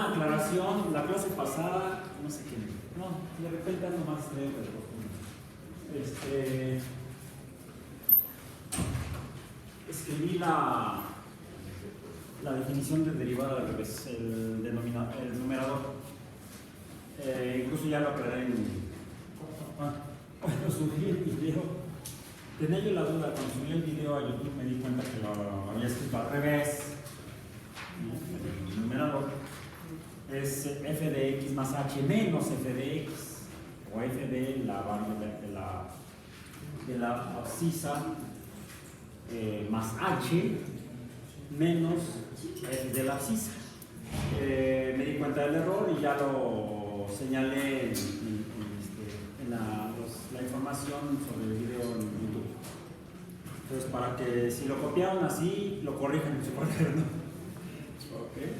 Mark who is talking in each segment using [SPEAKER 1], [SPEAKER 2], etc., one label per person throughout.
[SPEAKER 1] una aclaración. La clase pasada, no sé qué, no, de repente ando más de escribí la definición de derivada al revés, el numerador. Incluso ya lo aclaré cuando subí el video. Tenía yo la duda, cuando subí el video a YouTube me di cuenta que lo había escrito al revés. El numerador es f de x más h menos f de x, o f de la variable de la abscisa más h menos f de la abscisa. Me di cuenta del error y ya lo señalé en la información sobre el video en YouTube. Entonces, para que si lo copiaron así, lo corrijan en su cuaderno. Okay.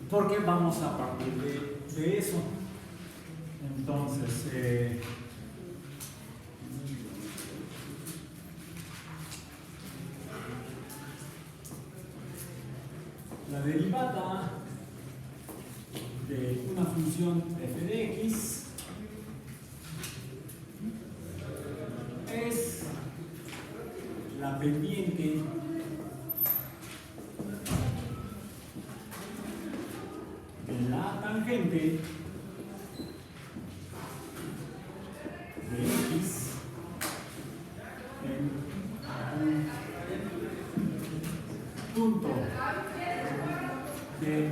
[SPEAKER 1] Porque vamos a partir de eso. Entonces, la derivada de una función f de x es la pendiente de la tangente de x en un punto de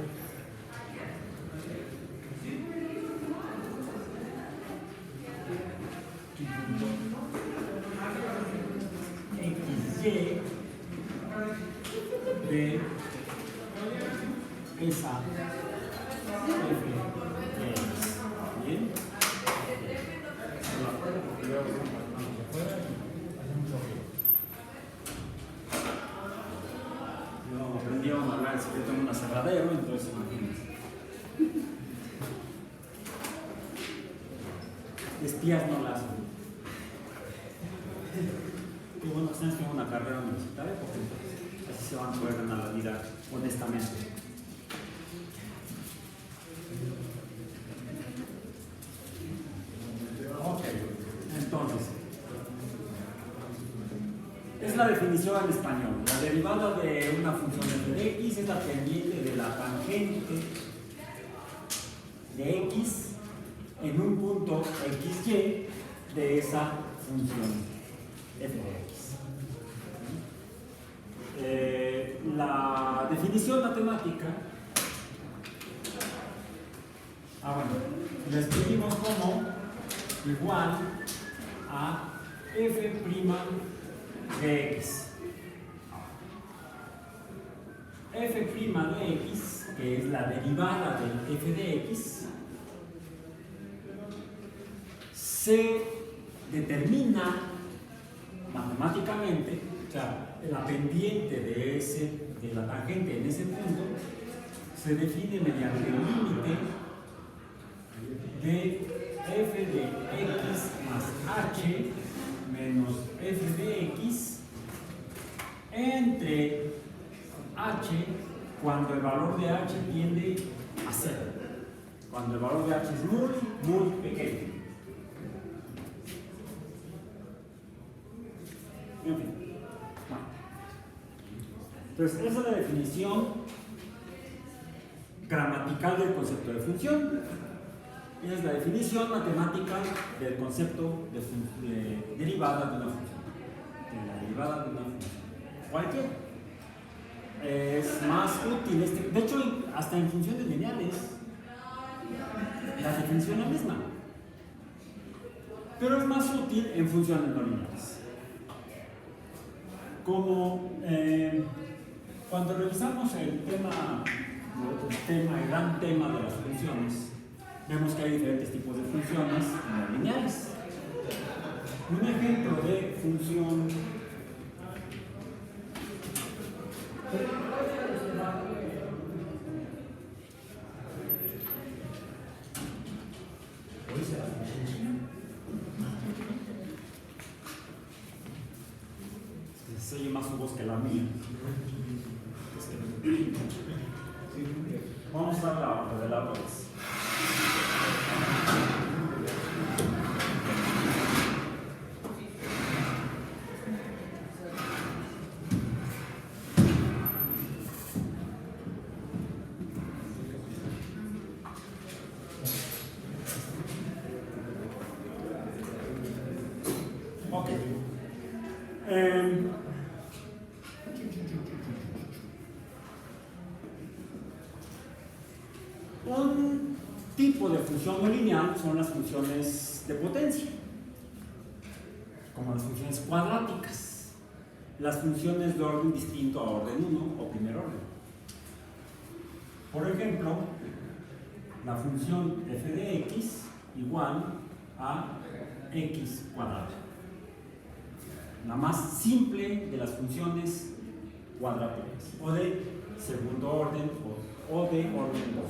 [SPEAKER 1] xy de esa f de x. Bien. Yo aprendí a hablar el secreto en un aserradero, entonces imagínense. Espías no las hacen. Y bueno, ustedes tienen una carrera universitaria porque así se van a poder ganar la vida honestamente. Ok, entonces, es la definición en español. La derivada de una función f de x es la pendiente de la tangente de x en un punto xy de esa función f de x. La definición matemática, la escribimos como igual a f' de x. F' de x, que es la derivada del f de x, se determina matemáticamente, o sea, la pendiente de la tangente en ese punto se define mediante el límite de f de x más h menos f de x entre h cuando el valor de h tiende a 0, cuando el valor de h es muy, muy pequeño. En fin. Entonces, esa es la definición gramatical del concepto de función. Y es la definición matemática del concepto de derivada de una función. De la derivada de una función. Cualquier. Es más útil. De hecho, hasta en funciones lineales, la definición es la misma. Pero es más útil en funciones no lineales. Como cuando revisamos el gran tema de las funciones, vemos que hay diferentes tipos de funciones no lineales. Un ejemplo de función se oye más su voz que la mía. Vamos a la de la otra vez. Ok. Un tipo de función no lineal son las funciones de potencia, como las funciones cuadráticas, las funciones de orden distinto a orden 1 o primer orden. Por ejemplo, la función f de x igual a x cuadrado. La más simple de las funciones cuadráticas, o de segundo orden o de orden 2.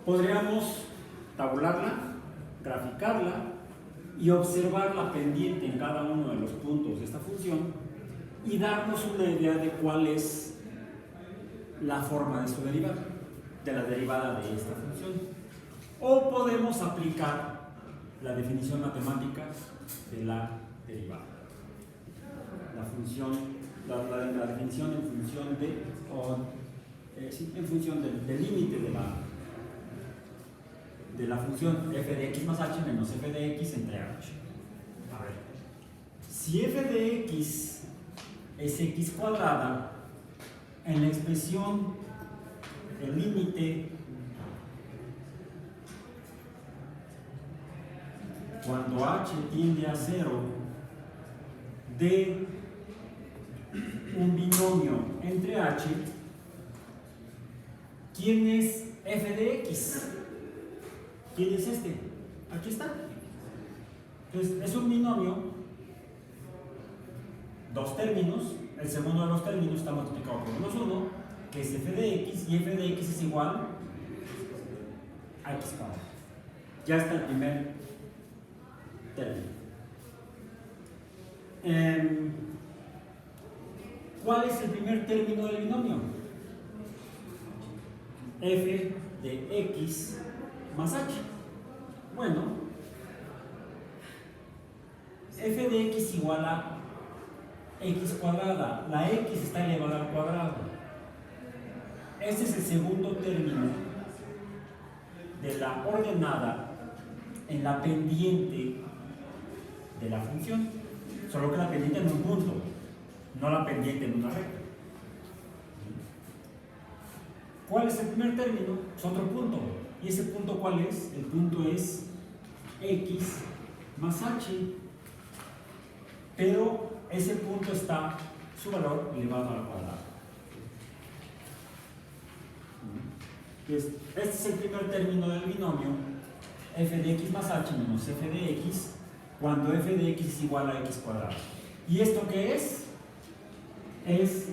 [SPEAKER 1] Podríamos tabularla, graficarla y observar la pendiente en cada uno de los puntos de esta función y darnos una idea de cuál es la forma de su derivada, de la derivada de esta función. O podemos aplicar la definición matemática de la derivada. La definición en función en función del límite de la función f de x más h menos f de x entre h. A ver, si f de x es x cuadrada, en la expresión el límite cuando h tiende a 0 de un binomio entre h, ¿quién es f de x? ¿Quién es este? Aquí está. Entonces, es un binomio, dos términos, el segundo de los términos está multiplicado por menos 1, que es f de x, y f de x es igual a x cuadrado. Ya está el primer término. ¿Cuál es el primer término del binomio? F de x más h. Bueno, f de x igual a x cuadrada. La x está elevada al cuadrado. Este es el segundo término de la ordenada en la pendiente de la función. Solo que la pendiente en un punto, no la pendiente en una recta. ¿Cuál es el primer término? Es otro punto. ¿Y ese punto cuál es? El punto es x más h. Pero ese punto está, su valor elevado al cuadrado. Entonces, este es el primer término del binomio f de x más h menos f de x, cuando f de x es igual a x cuadrado. ¿Y esto qué es? Es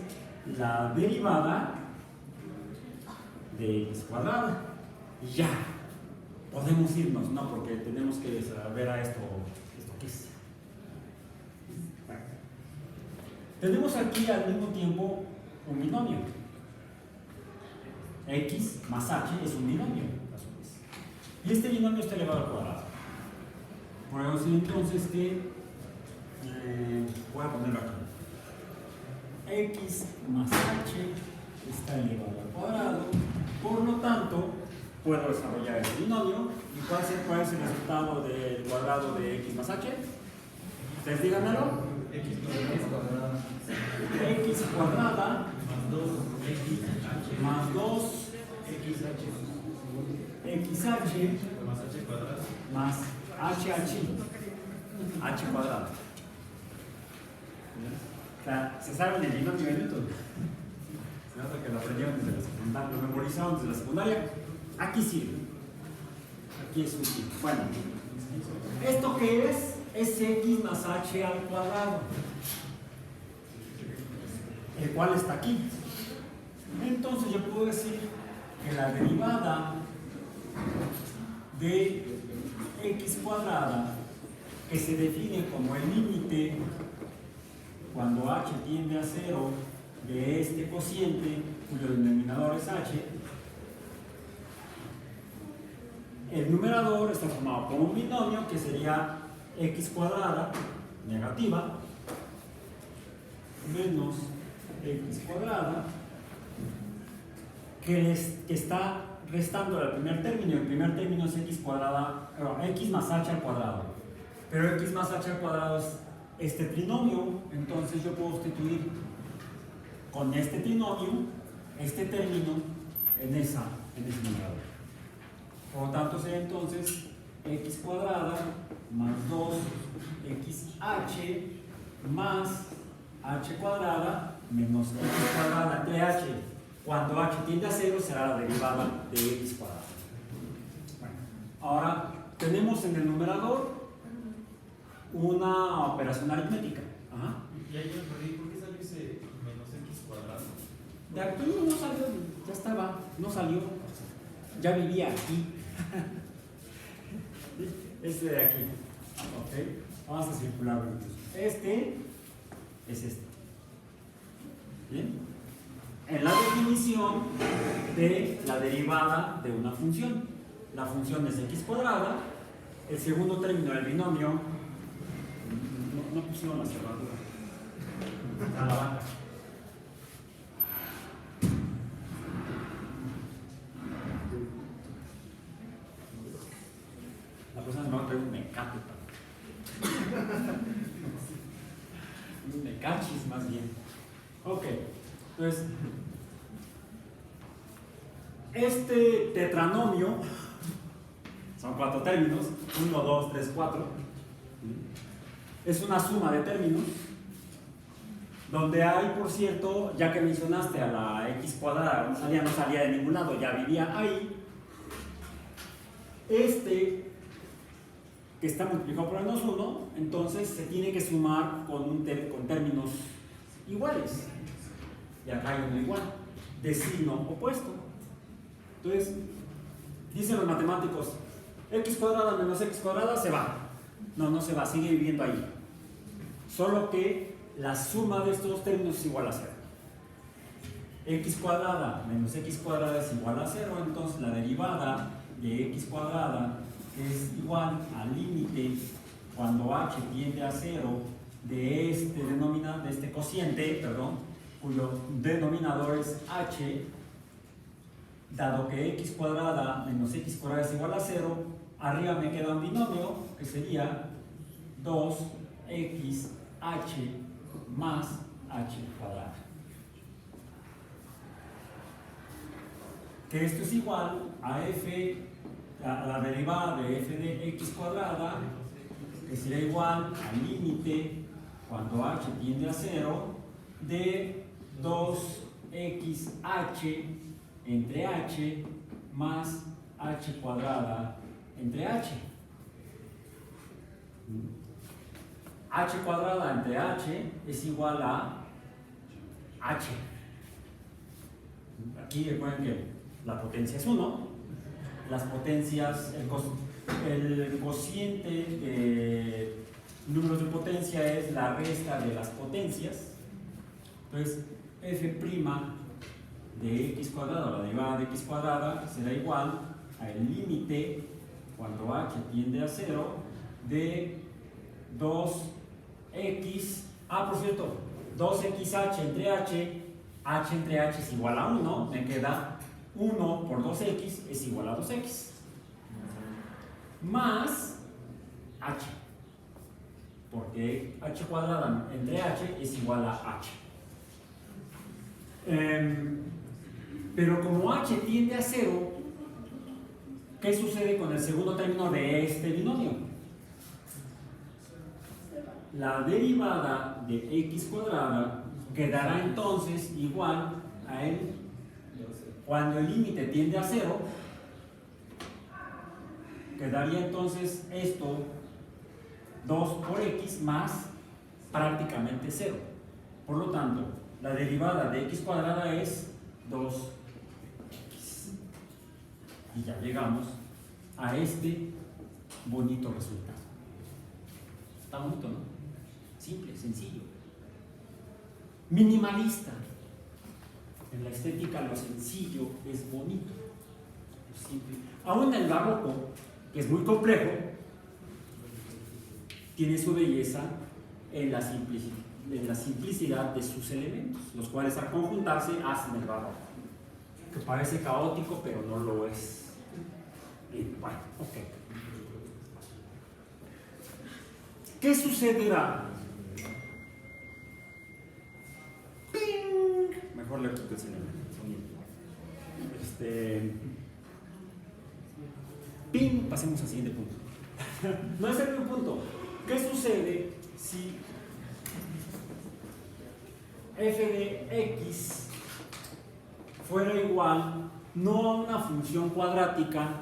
[SPEAKER 1] la derivada de x cuadrada. Y ya, podemos irnos, ¿no? Porque tenemos que saber a esto qué es. Bueno. Tenemos aquí al mismo tiempo un binomio. X más h es un binomio, a su vez. Y este binomio está elevado al cuadrado. Podemos decir entonces que, voy a ponerlo aquí. X más h está elevado al cuadrado, por lo tanto puedo desarrollar el binomio. ¿Y cuál es el resultado del cuadrado de x más h? ¿Ustedes díganmelo? X cuadrada más 2 xh más h cuadrado. O sea, se saben el binomio de Newton. Se nota que lo aprendieron desde la secundaria, lo memorizaron desde la secundaria. Aquí sirve. Aquí es útil. Bueno, ¿esto qué es? Es x más h al cuadrado, el cual está aquí. Entonces yo puedo decir que la derivada de x cuadrada, que se define como el límite cuando h tiende a 0 de este cociente, cuyo denominador es h. El numerador está formado por un binomio que sería x cuadrada negativa menos x cuadrada, que está restando el primer término. El primer término es x cuadrada, x más h al cuadrado. Pero x más h al cuadrado es este trinomio, entonces yo puedo sustituir con este trinomio este término en ese numerador. Por lo tanto sería entonces x cuadrada más 2xh más h cuadrada menos x cuadrada entre h. Cuando h tiende a 0 será la derivada de x cuadrada. Bueno, ahora tenemos en el numerador una operación aritmética. Ajá.
[SPEAKER 2] Y ahí yo me perdí, ¿por qué salió ese menos x cuadrado?
[SPEAKER 1] De aquí no salió, ya estaba, no salió, ya vivía aquí. Este de aquí. Ok, vamos a circularlo incluso. Este es este. Bien. En la definición de la derivada de una función, la función es x cuadrada, el segundo término del binomio, no pusieron la cerradura, a la banca. La persona me va a traer un mecate, un mecachis más bien. Ok, entonces este tetranomio son 4 términos, 1, 2, 3, 4. Es una suma de términos donde hay, por cierto, ya que mencionaste a la x cuadrada, no salía de ningún lado, ya vivía ahí. Este que está multiplicado por menos 1, entonces se tiene que sumar con términos iguales. Y acá hay uno igual, de signo opuesto. Entonces, dicen los matemáticos, x cuadrada menos x cuadrada se va. No, no se va, sigue viviendo ahí. Solo que la suma de estos dos términos es igual a 0. X cuadrada menos x cuadrada es igual a 0, entonces la derivada de x cuadrada es igual al límite cuando h tiende a 0 de este cociente, cuyo denominador es h, dado que x cuadrada menos x cuadrada es igual a 0, arriba me queda un binomio que sería 2xh más h cuadrada. Que esto es igual a la derivada de f de x cuadrada, que sería igual al límite cuando h tiende a 0 de 2xh entre h más h cuadrada entre h. H cuadrada entre h es igual a h. Aquí recuerden que la potencia es 1. Las potencias, el cociente de números de potencia es la resta de las potencias. Entonces, f' de x cuadrada, la derivada de x cuadrada, será igual al límite cuando h tiende a 0 de 2x, por cierto, 2xh entre h entre h es igual a 1, me queda 1 por 2x es igual a 2x, más h, porque h cuadrada entre h es igual a h. Pero como h tiende a 0, ¿qué sucede con el segundo término de este binomio? La derivada de x cuadrada quedará entonces igual a él cuando el límite tiende a 0, quedaría entonces esto 2 por x más prácticamente 0. Por lo tanto, la derivada de x cuadrada es 2x. Y ya llegamos a este bonito resultado. Está bonito, ¿no? Simple, sencillo. minimalista. En la estética lo sencillo es bonito, lo simple. Aún el barroco, que es muy complejo, tiene su belleza en la simplicidad de sus elementos, los cuales al conjuntarse hacen el barroco, que parece caótico pero no lo es. Bueno, ok. ¿Qué sucederá? ¡Ping! Mejor le quito el sonido. ¡Ping! Pasemos al siguiente punto. No es el primer punto. ¿Qué sucede si f de x fuera igual no a una función cuadrática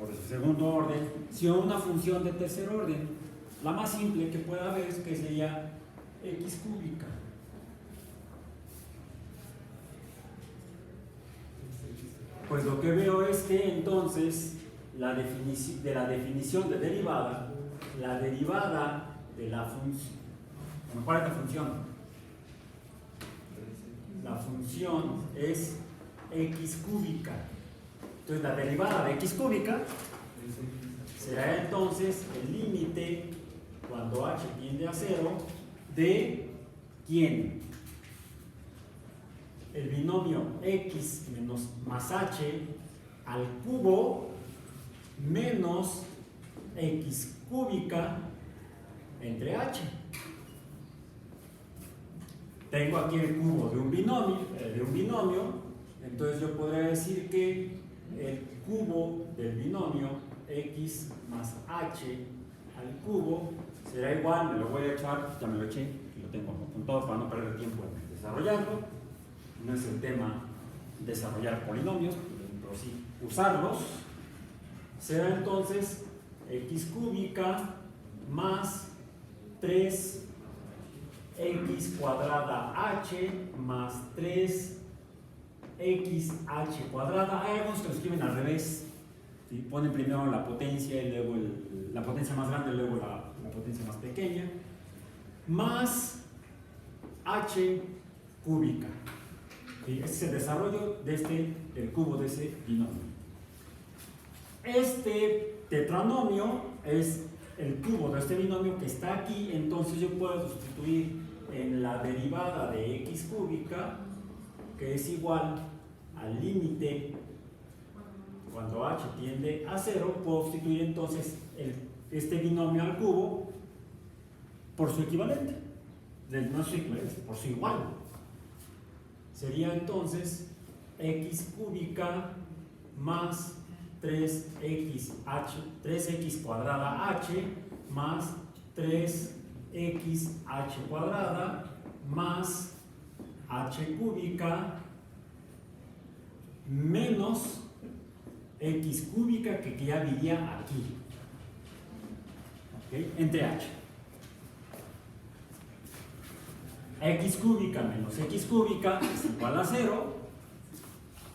[SPEAKER 1] o de segundo orden, sino a una función de tercer orden? La más simple que pueda haber es que sería x cúbica. Pues lo que veo es que entonces la definición de derivada, la derivada de la función, ¿cuál es la función? La función es x cúbica. Entonces la derivada de x cúbica será entonces el límite cuando h tiende a 0 de ¿quién? El binomio x menos más h al cubo menos x cúbica entre h. Tengo aquí el cubo de un binomio, entonces yo podría decir que el cubo del binomio x más h al cubo será igual, me lo voy a echar, ya me lo eché, y lo tengo apuntado para no perder tiempo en desarrollarlo. No es el tema desarrollar polinomios, pero sí usarlos. Será entonces x cúbica más 3x cuadrada h más 3xh cuadrada. Hay algunos que lo escriben al revés. ¿Sí? Ponen primero la potencia y luego la potencia más grande y luego la potencia más pequeña. Más h cúbica. ¿Sí? Este es el desarrollo de el cubo de ese binomio. Este tetranomio es el cubo de este binomio que está aquí, entonces yo puedo sustituir en la derivada de x cúbica, que es igual al límite cuando h tiende a 0, puedo sustituir entonces este binomio al cubo por su equivalente, no su equivalente, por su igual. Sería entonces x cúbica más 3x cuadrada h más 3xh cuadrada más h cúbica menos x cúbica que ya diría aquí, ¿okay? Entre h. X cúbica menos x cúbica es igual a 0,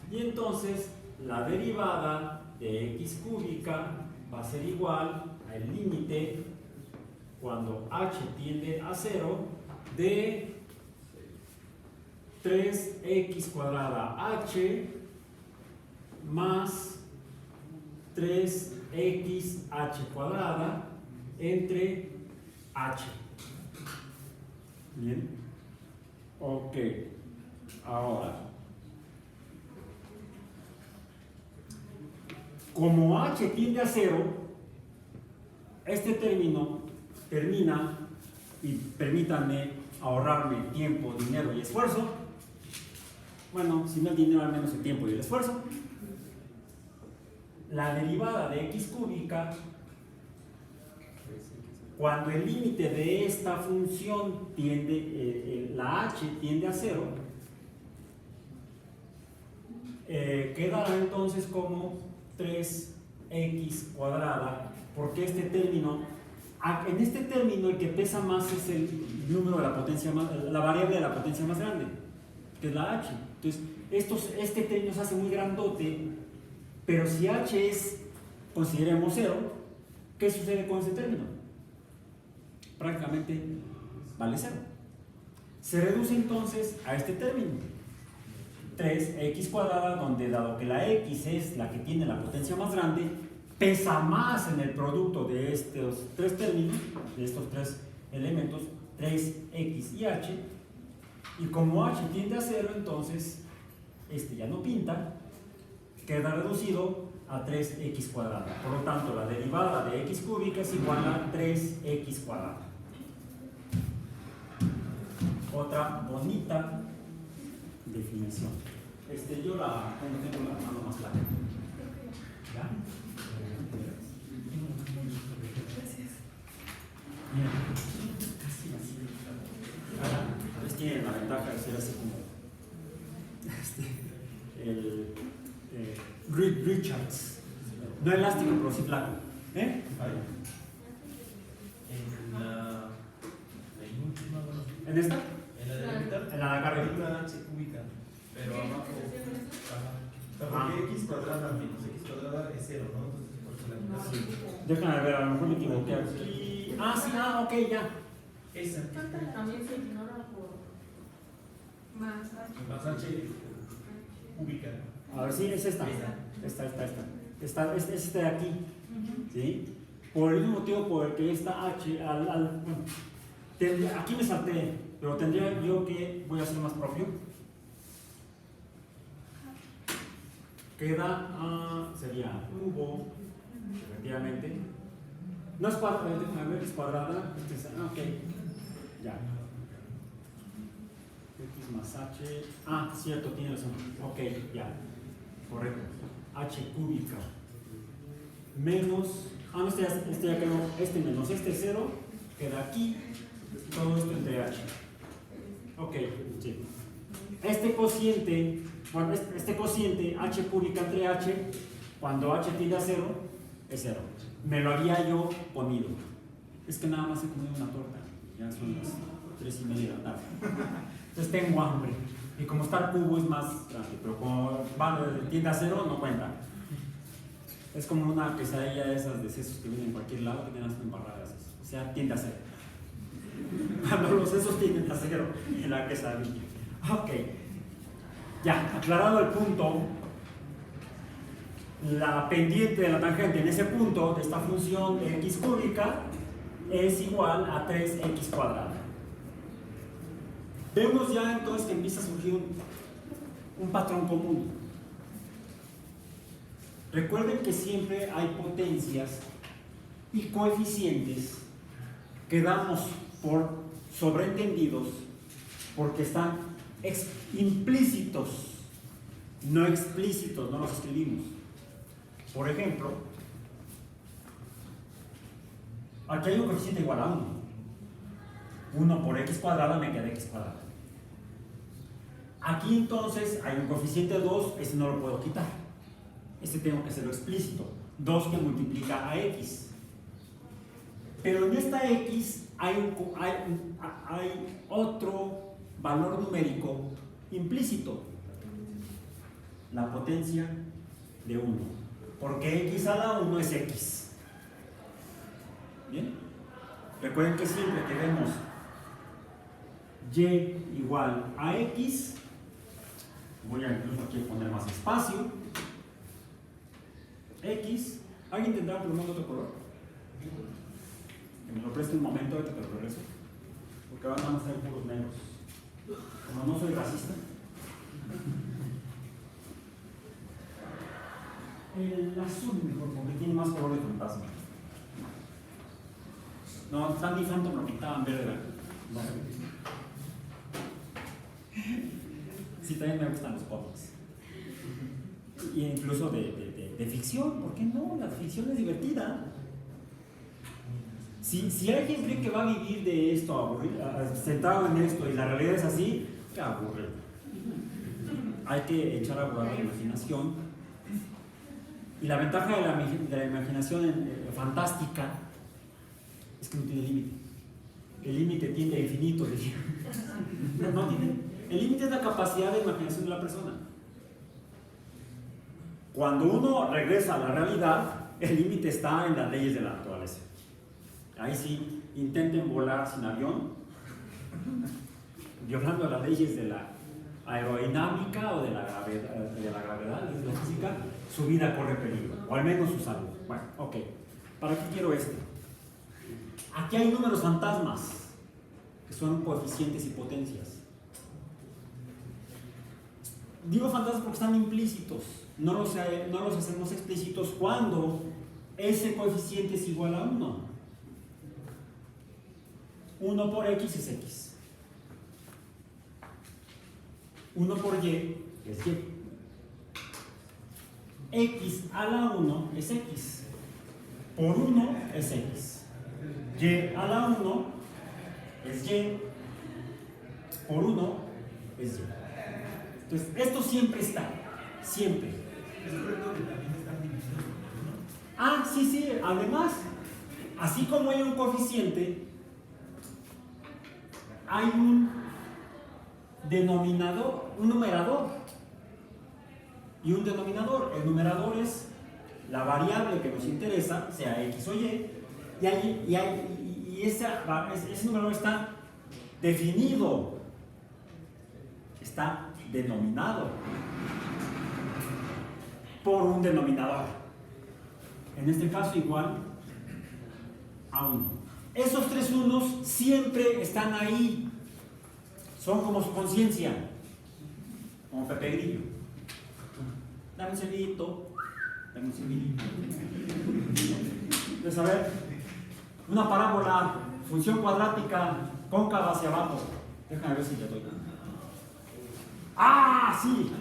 [SPEAKER 1] y entonces la derivada de x cúbica va a ser igual al límite cuando h tiende a 0 de 3x cuadrada h más 3xh cuadrada entre h. Bien. Ok. Ahora, como h tiende a 0, este término termina, y permítanme ahorrarme tiempo, dinero y esfuerzo. Bueno, si no el dinero, al menos el tiempo y el esfuerzo. La derivada de x cúbica, cuando el límite de esta función tiende, la h tiende a 0, quedará entonces como 3x cuadrada, porque este término, en este término el que pesa más es el número de la potencia más, la variable de la potencia más grande, que es la h. Entonces, este término se hace muy grandote, pero si h es, consideremos 0, ¿qué sucede con ese término? Prácticamente vale 0. se reduce entonces a este término, 3x cuadrada, donde dado que la x es la que tiene la potencia más grande, pesa más en el producto de estos tres términos, de estos tres elementos, 3x y h, y como h tiende a 0, entonces este ya no pinta, queda reducido a 3x cuadrada. Por lo tanto, la derivada de x cúbica es igual a 3x cuadrada. Otra bonita definición. Yo la tengo la mano más larga. ¿Ya? Mira, casi así. Ahora, tiene la ventaja de ser así como Reed Richards. No elástico, pero sí flaco. ¿Eh? ¿En esta?
[SPEAKER 2] En la de la mitad.
[SPEAKER 1] En la de acá arriba.
[SPEAKER 2] Hay una h cúbica, pero abajo. Ajá. Porque x cuadrada menos x cuadrada es 0, ¿no? Entonces, por eso la mitad.
[SPEAKER 1] Sí. Déjame ver, a lo mejor me equivoqué aquí. Ah, sí, ok, ya.
[SPEAKER 2] Esa.
[SPEAKER 3] También se ignora por más
[SPEAKER 2] Más h cúbica.
[SPEAKER 1] A ver, sí, es esta. Esta es esta de aquí. ¿Sí? Por el mismo motivo por el que esta h, aquí me salté, pero tendría yo que, voy a hacer más propio. Queda, sería cubo, efectivamente. No es cuadrada, a ver, es cuadrada. Ok, ya. X más h. Cierto, tiene razón. Ok, ya. Correcto. H cúbica. Menos. No, este ya quedó. Este menos este 0 queda aquí. Todo esto entre h. Ok, sí. Este cociente, bueno, este cociente h cúbica entre h, cuando h tiende a 0, es 0. Me lo había yo ponido. Es que nada más he comido una torta. Ya son las 3:30 de la tarde. Entonces tengo hambre. Y como está el cubo es más grande, pero como tiende a 0, no cuenta. Es como una quesadilla de esas de sesos que vienen en cualquier lado, que tienen hasta embarradas. O sea, tiende a 0. Cuando los sesos tienden a 0 en la quesadilla. Ok. Ya, aclarado el punto, la pendiente de la tangente en ese punto de esta función de x cúbica es igual a 3x cuadrada. Vemos ya entonces que empieza a surgir un patrón común. Recuerden que siempre hay potencias y coeficientes que damos por sobreentendidos porque están implícitos, no explícitos, no los escribimos. Por ejemplo, aquí hay un coeficiente igual a 1. 1 por x cuadrada me queda x cuadrada. Aquí entonces hay un coeficiente 2, ese no lo puedo quitar. Este tengo que hacerlo explícito. 2 que multiplica a x. Pero en esta x hay otro valor numérico implícito. La potencia de 1. Porque x a la 1 es x. ¿Bien? Recuerden que siempre que vemos y igual a x, voy a incluso aquí poner más espacio. X, ¿alguien tendrá plumón de otro color? Que me lo preste un momento, ahorita te lo regreso. Porque van a ser puros negros. Como no soy racista. El azul mejor, porque tiene más color de fantasma. No, Sandy Phantom lo pintaban verde. No. Sí, también me gustan los cómics. Y incluso de ficción, ¿por qué no? La ficción es divertida. Si alguien cree que va a vivir de esto, sentado en esto, y la realidad es así, qué aburrido. Hay que echar a volar la imaginación. Y la ventaja de la imaginación fantástica es que no tiene límite. El límite tiende a infinito. No tiene. El límite es la capacidad de imaginación de la persona. Cuando uno regresa a la realidad, el límite está en las leyes de la naturaleza. Ahí sí, intenten volar sin avión. violando las leyes de la aerodinámica o de la gravedad, de la física, su vida corre peligro, o al menos su salud. Bueno, ok. ¿Para qué quiero esto? Aquí hay números fantasmas, que son coeficientes y potencias. Digo fantasmas porque están implícitos, no los hacemos explícitos cuando ese coeficiente es igual a 1. 1 por x es x. 1 por y es y. X a la 1 es x. Por 1 es x. Y a la 1 es y. Por 1 es y. Entonces, esto siempre está. Siempre.
[SPEAKER 2] Es correcto que también están divididos por 1.
[SPEAKER 1] Ah, sí. Además, así como hay un coeficiente, hay un denominador, un numerador y un denominador. El numerador es la variable que nos interesa, sea x o y, y ese numerador está definido, está denominado por un denominador. En este caso igual a 1. Esos tres unos siempre están ahí. Son como su conciencia. Como Pepe Grillo. Dame un seguidito. Dame un seguidito. Entonces, a ver. Una parábola, función cuadrática, cóncava hacia abajo. Déjame ver si ya estoy. ¡Ah, sí!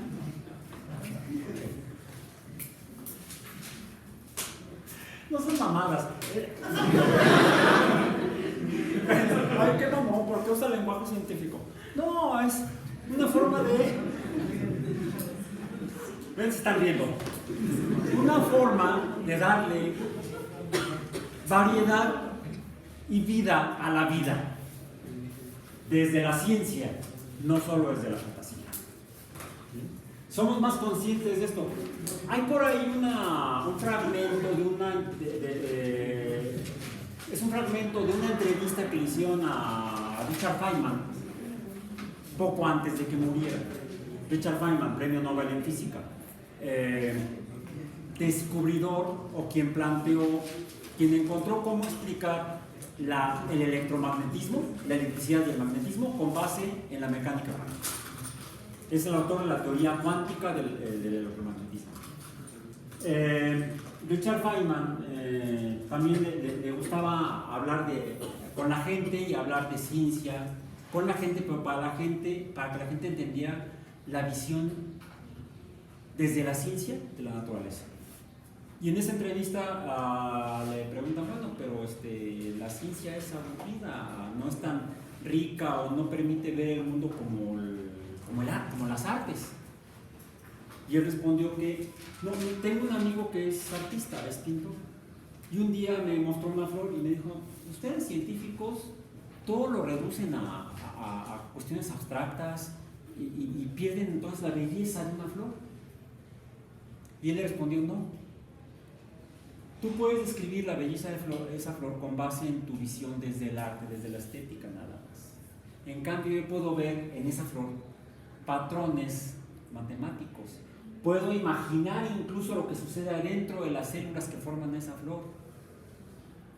[SPEAKER 1] No son mamadas. Ay, qué mamón, ¿por qué usa lenguaje científico? No, es una forma de... Ven, se están riendo. Una forma de darle variedad y vida a la vida. Desde la ciencia, no solo desde la fantasía. Somos más conscientes de esto. Hay por ahí un fragmento es un fragmento de una entrevista que le hicieron a Richard Feynman poco antes de que muriera. Richard Feynman, premio Nobel en física, descubridor o quien encontró cómo explicar el electromagnetismo, la electricidad y el magnetismo con base en la mecánica cuántica. Es el autor de la teoría cuántica del electromagnetismo. Richard Feynman también le gustaba hablar con la gente y hablar de ciencia con la gente, pero para que la gente entendiera la visión desde la ciencia de la naturaleza. Y en esa entrevista le preguntan, bueno, pero la ciencia es aburrida, no es tan rica o no permite ver el mundo como las artes. Y él respondió que, no, tengo un amigo que es artista, es pintor, y un día me mostró una flor y me dijo, ustedes científicos todo lo reducen a cuestiones abstractas y pierden entonces la belleza de una flor. Y él le respondió, no, tú puedes describir la belleza de esa flor con base en tu visión desde el arte, desde la estética nada más. En cambio yo puedo ver en esa flor patrones matemáticos. Puedo imaginar incluso lo que sucede adentro de las células que forman esa flor.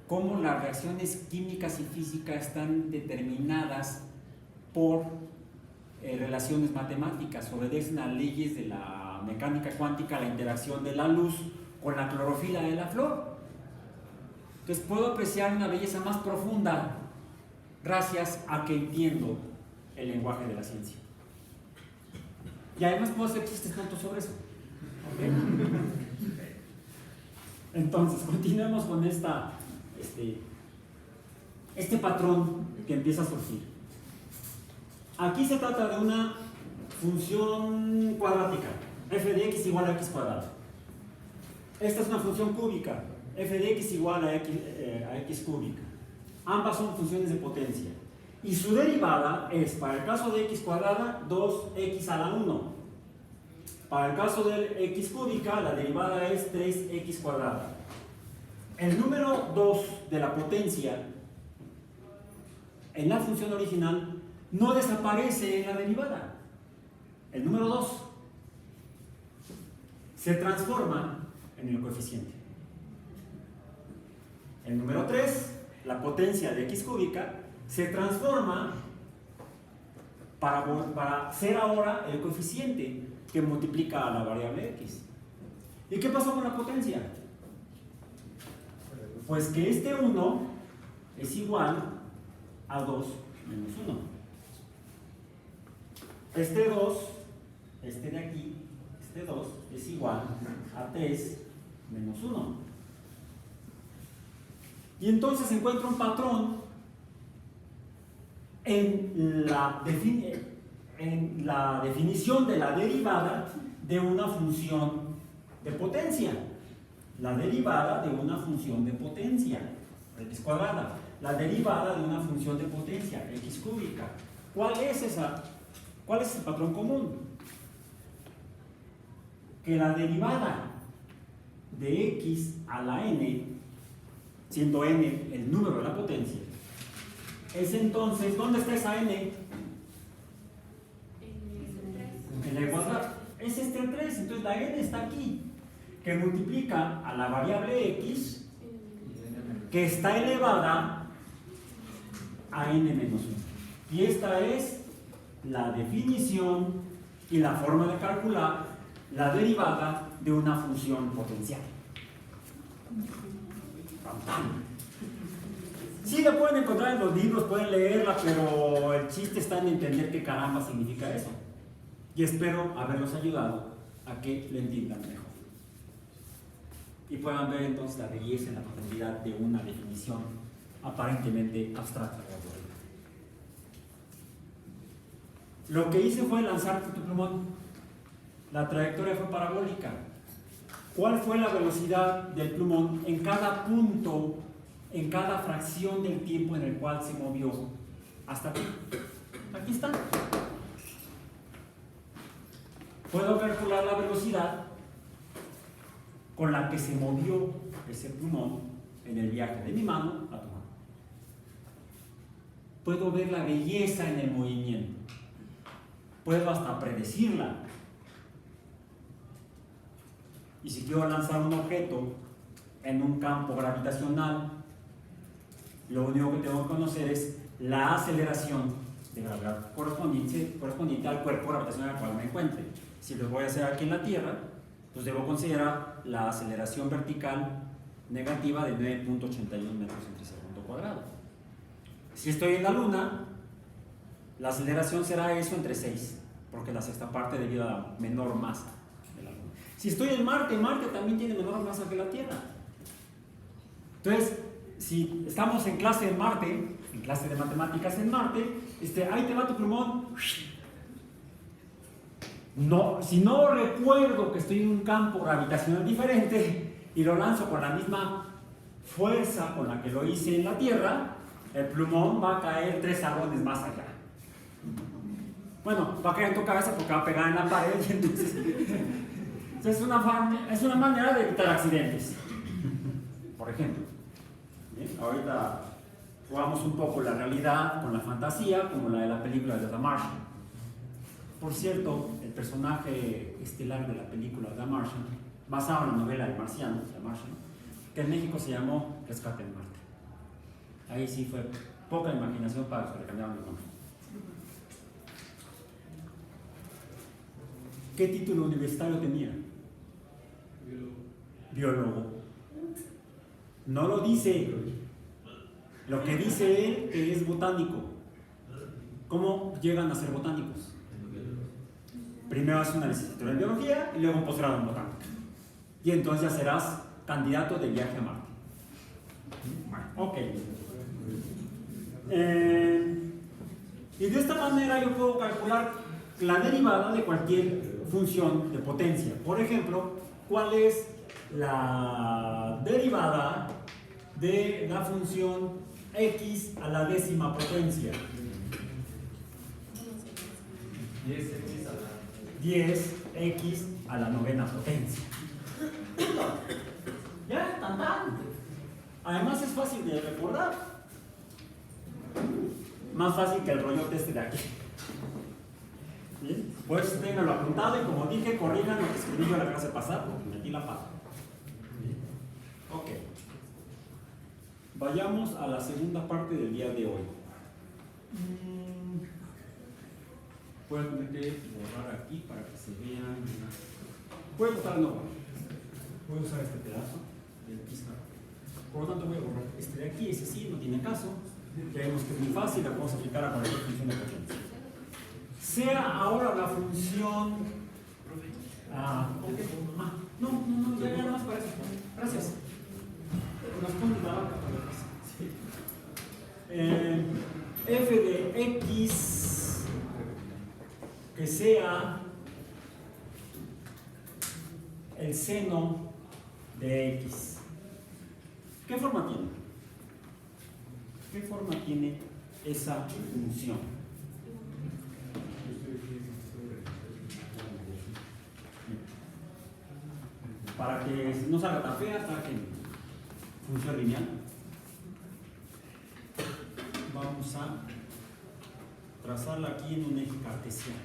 [SPEAKER 1] Cómo las reacciones químicas y físicas están determinadas por relaciones matemáticas, obedecen a leyes de la mecánica cuántica, la interacción de la luz con la clorofila de la flor. Entonces puedo apreciar una belleza más profunda gracias a que entiendo el lenguaje de la ciencia. Y además puedo hacer chistes tontos sobre eso. ¿Okay? Entonces, continuemos con este patrón que empieza a surgir. Aquí se trata de una función cuadrática, f de x igual a x cuadrado. Esta es una función cúbica, f de x igual a x cúbica. Ambas son funciones de potencia. Y su derivada es, para el caso de x cuadrada, 2x a la 1. Para el caso de x cúbica, la derivada es 3x cuadrada. El número 2 de la potencia en la función original no desaparece en la derivada. El número 2 se transforma en el coeficiente. El número 3, la potencia de x cúbica, se transforma para ser ahora el coeficiente que multiplica a la variable x. ¿Y qué pasó con la potencia? Pues que este 1 es igual a 2 menos 1. Este 2, este de aquí, este 2 es igual a 3 menos 1. Y entonces encuentro un patrón en la definición de la derivada de una función de potencia. La derivada de una función de potencia, x cuadrada. La derivada de una función de potencia, x cúbica. ¿Cuál es el patrón común? Que la derivada de x a la n, siendo n el número de la potencia, es entonces, ¿dónde está esa n? En la igualdad. Es este 3, entonces la n está aquí, que multiplica a la variable x, que está elevada a n menos 1. Y esta es la definición y la forma de calcular la derivada de una función potencial. Sí la pueden encontrar en los libros, pueden leerla, pero el chiste está en entender qué caramba significa eso. Y espero haberlos ayudado a que lo entiendan mejor. Y puedan ver entonces la belleza y la profundidad de una definición aparentemente abstracta. Lo que hice fue lanzar tu plumón. La trayectoria fue parabólica. ¿Cuál fue la velocidad del plumón en cada punto, en cada fracción del tiempo en el cual se movió hasta aquí? Aquí está. Puedo calcular la velocidad con la que se movió ese plumón en el viaje de mi mano a tu mano. Puedo ver la belleza en el movimiento. Puedo hasta predecirla. Y si quiero lanzar un objeto en un campo gravitacional, lo único que tengo que conocer es la aceleración de gravedad correspondiente al cuerpo gravitacional en el cual me encuentre. Si lo voy a hacer aquí en la Tierra, pues debo considerar la aceleración vertical negativa de 9.81 metros entre segundo cuadrado. Si estoy en la Luna, la aceleración será eso entre 6, porque la sexta parte debido a la menor masa de la Luna. Si estoy en Marte, Marte también tiene menor masa que la Tierra. Entonces, si estamos en clase en Marte, en clase de matemáticas en Marte, ahí te va tu plumón. No, si no recuerdo que estoy en un campo gravitacional diferente y lo lanzo con la misma fuerza con la que lo hice en la Tierra, el plumón va a caer 3 salones más allá. Bueno, va a caer en tu cabeza porque va a pegar en la pared y entonces es una manera de evitar accidentes. Por ejemplo, ¿bien? Ahorita jugamos un poco la realidad con la fantasía, como la de la película de The Martian. Por cierto, el personaje estelar de la película The Martian, basado en la novela El Marciano, The Martian, que en México se llamó Rescate en Marte. Ahí sí fue poca imaginación para los que le cambiaron el nombre. ¿Qué título universitario tenía? Biólogo. No lo dice. Lo que dice él que es botánico. ¿Cómo llegan a ser botánicos? Primero haces una licenciatura en biología y luego un posgrado en botánica. Y entonces ya serás candidato de viaje a Marte. Ok. Y de esta manera yo puedo calcular la derivada de cualquier función de potencia. Por ejemplo, ¿cuál es la derivada de la función x a la décima potencia? 10x a la novena potencia. Ya, tan tan. Además es fácil de recordar. más fácil que el rollote este de aquí. ¿Bien? Pues ténganlo apuntado y como dije, corrijan lo que escribí yo la clase pasada porque metí la pata. ¿Bien? Ok. Vayamos a la segunda parte del día de hoy. Voy a tener que borrar aquí para que se vean. Voy a usar no. Voy a usar este pedazo de aquí está. Por lo tanto voy a borrar este de aquí, ese sí, no tiene caso. Ya vemos que es muy fácil, la podemos aplicar a cualquier función de potencia. Sea ahora la función. No, ya nada más para eso. Gracias. Nos pones la vaca para la casa. F de X que sea el seno de X. ¿Qué forma tiene? ¿Qué forma tiene esa función? Para que no salga tan fea, está en función lineal. Vamos a trazarla aquí en un eje cartesiano.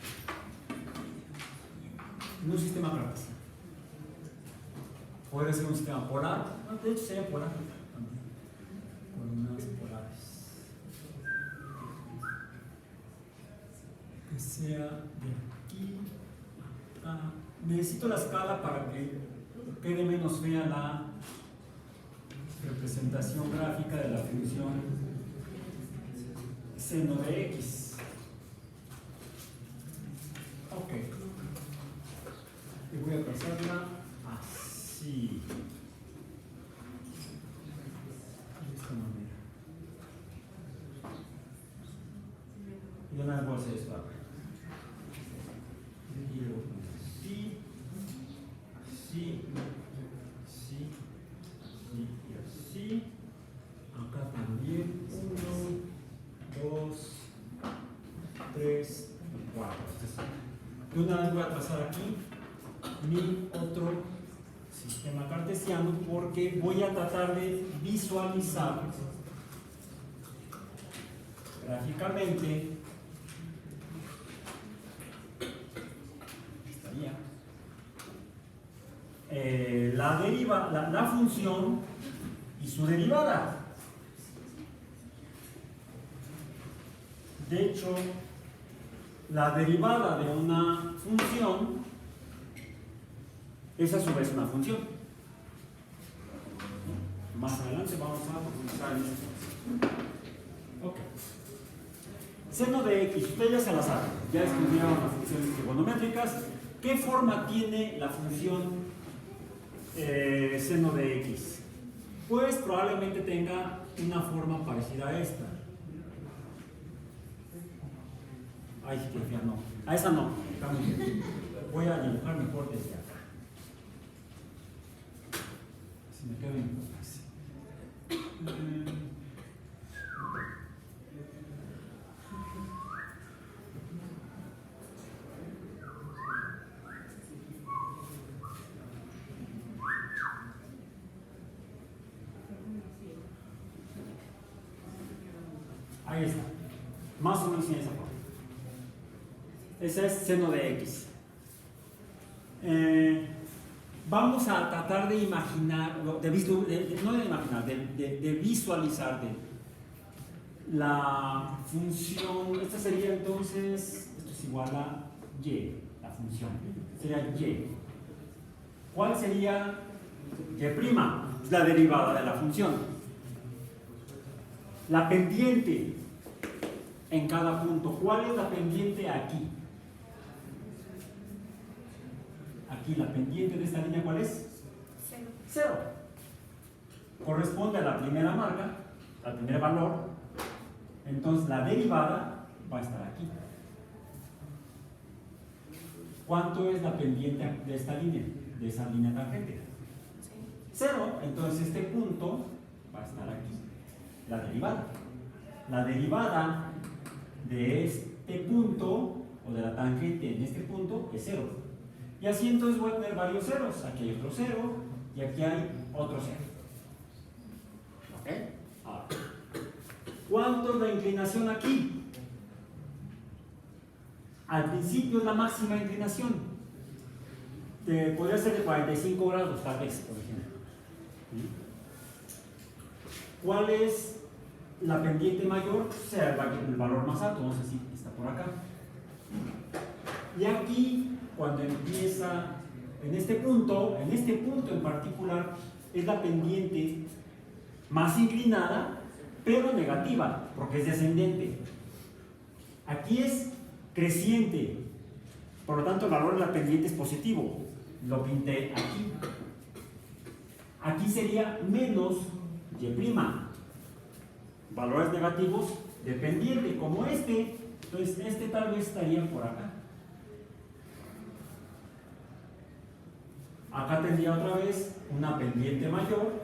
[SPEAKER 1] En un sistema cartesiano. Puede ser un sistema polar, de hecho sería polar también. Coordenadas polares. Que sea de aquí a. Necesito la escala para que quede menos fea la representación gráfica de la función seno de X. Ok. Y voy a trazarla así. De esta manera. Y yo nada más voy a hacer esto ahora. Así, así, así, y así. Acá también. 1, 2, 3, 4. Y una vez voy a trazar aquí mi otro sistema cartesiano porque voy a tratar de visualizar gráficamente la función y su derivada. De hecho, la derivada de una función es a su vez una función. Más adelante vamos a profundizar en eso. Ok. Seno de X, ustedes ya se la saben, ya estudiaron las funciones trigonométricas. ¿Qué forma tiene la función seno de X? Pues probablemente tenga una forma parecida a esta. Ay, qué fea, no. A esa no. Voy a dibujar mejor desde acá. Si me quedo en así. Ahí está. Más o menos en esa forma. Ese es seno de X. Vamos a tratar de imaginar, de visualizar la función. Esta sería entonces, esto es igual a Y, la función. Sería Y. ¿Cuál sería Y'? Es la derivada de la función. La pendiente en cada punto. ¿Cuál es la pendiente aquí? Aquí la pendiente de esta línea, ¿cuál es? 0. Corresponde a la primera marca, al primer valor. Entonces la derivada va a estar aquí. ¿Cuánto es la pendiente de esta línea? De esa línea tangente. 0. Entonces este punto va a estar aquí. La derivada. La derivada de este punto, o de la tangente en este punto, es 0. Y así entonces voy a tener varios ceros. Aquí hay otro 0 y aquí hay otro 0. ¿Ok? Ahora, ¿cuánto es la inclinación aquí? al principio es la máxima inclinación. Podría ser de 45 grados, tal vez, por ejemplo. ¿Sí? ¿Cuál es la pendiente mayor? O sea, el valor más alto, no sé si está por acá. Y aquí, cuando empieza, en este punto en particular, es la pendiente más inclinada, pero negativa, porque es descendente. Aquí es creciente, por lo tanto el valor de la pendiente es positivo. Lo pinté aquí. Aquí sería menos y'. Valores negativos de pendiente, como este. Entonces este tal vez estaría por acá. Acá tendría otra vez una pendiente mayor,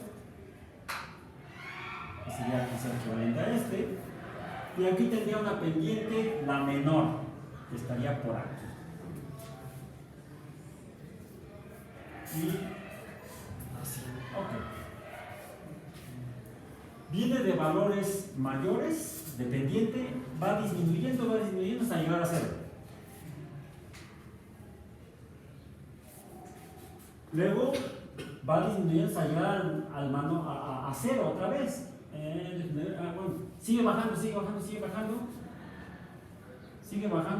[SPEAKER 1] que sería quizá equivalente a este. Y aquí tendría una pendiente, la menor, que estaría por aquí. Y así. Ok. Viene de valores mayores, de pendiente, va disminuyendo hasta llegar a 0. Luego va disminuyendo hasta llegar a 0 otra vez. Bueno, sigue bajando,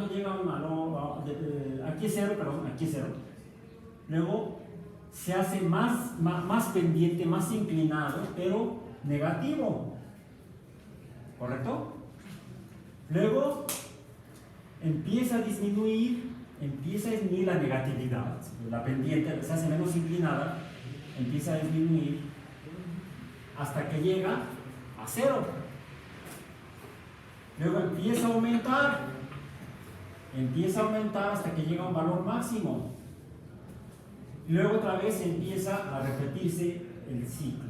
[SPEAKER 1] llega a un valor, aquí es 0, perdón, aquí es 0. Luego se hace más pendiente, más inclinado, pero negativo, ¿correcto? Luego empieza a disminuir la negatividad, la pendiente se hace menos inclinada, empieza a disminuir hasta que llega a 0. Luego empieza a aumentar hasta que llega a un valor máximo. Y luego otra vez empieza a repetirse el ciclo.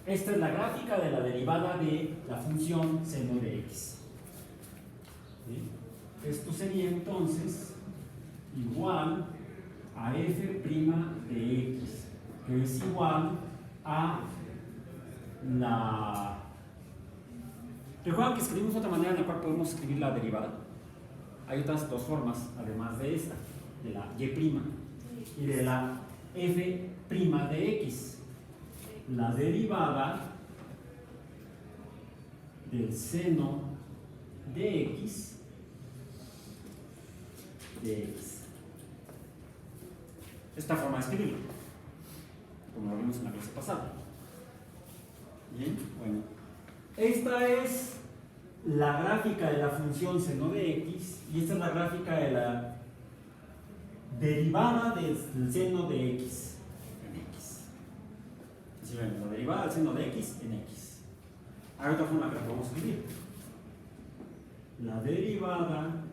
[SPEAKER 1] Esta es la gráfica de la derivada de la función seno de x. ¿Sí? Esto sería entonces igual a f' de x, que es igual a la... ¿Recuerdan que escribimos otra manera en la cual podemos escribir la derivada? Hay otras dos formas, además de esta, de la y' y de la f' de x. La derivada del seno de x de x. Esta forma de escribirlo, como lo vimos en la clase pasada. Bien, bueno. Esta es la gráfica de la función seno de x y esta es la gráfica de la derivada del seno de x en x. Así ven, la derivada del seno de x en x. Hay otra forma que la podemos escribir. La derivada